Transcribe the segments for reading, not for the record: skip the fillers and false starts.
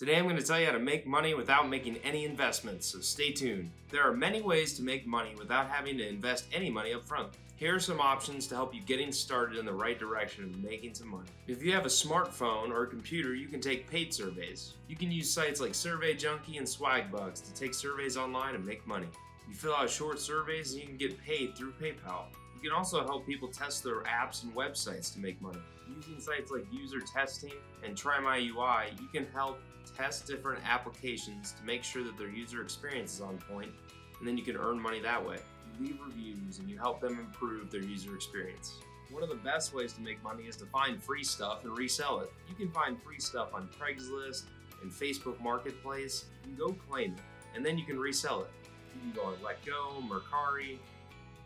Today I'm going to tell you how to make money without making any investments, so stay tuned. There are many ways to make money without having to invest any money up front. Here are some options to help you getting started in the right direction of making some money. If you have a smartphone or a computer, you can take paid surveys. You can use sites like Survey Junkie and Swagbucks to take surveys online and make money. You fill out short surveys and you can get paid through PayPal. You can also help people test their apps and websites to make money. Using sites like User Testing and Try My UI, you can help test different applications to make sure that their user experience is on point, and then you can earn money that way. You leave reviews and you help them improve their user experience. One of the best ways to make money is to find free stuff and resell it. You can find free stuff on Craigslist and Facebook Marketplace. You can go claim it, and then you can resell it. You can go on Letgo, Mercari,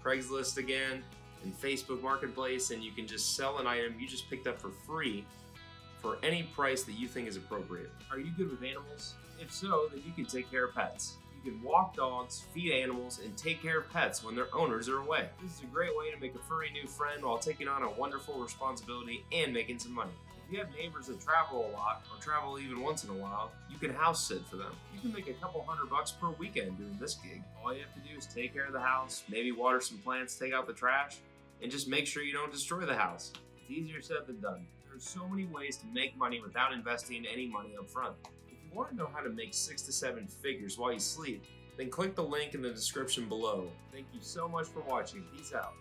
Craigslist again, and Facebook Marketplace, and you can just sell an item you just picked up for free for any price that you think is appropriate. Are you good with animals? If so, then you can take care of pets. You can walk dogs, feed animals, and take care of pets when their owners are away. This is a great way to make a furry new friend while taking on a wonderful responsibility and making some money. If you have neighbors that travel a lot or travel even once in a while, you can house sit for them. You can make a couple $100 per weekend doing this gig. All you have to do is take care of the house, maybe water some plants, take out the trash, and just make sure you don't destroy the house. It's easier said than done. There are so many ways to make money without investing any money up front. If you want to know how to make 6 to 7 figures while you sleep, then click the link in the description below. Thank you so much for watching. Peace out.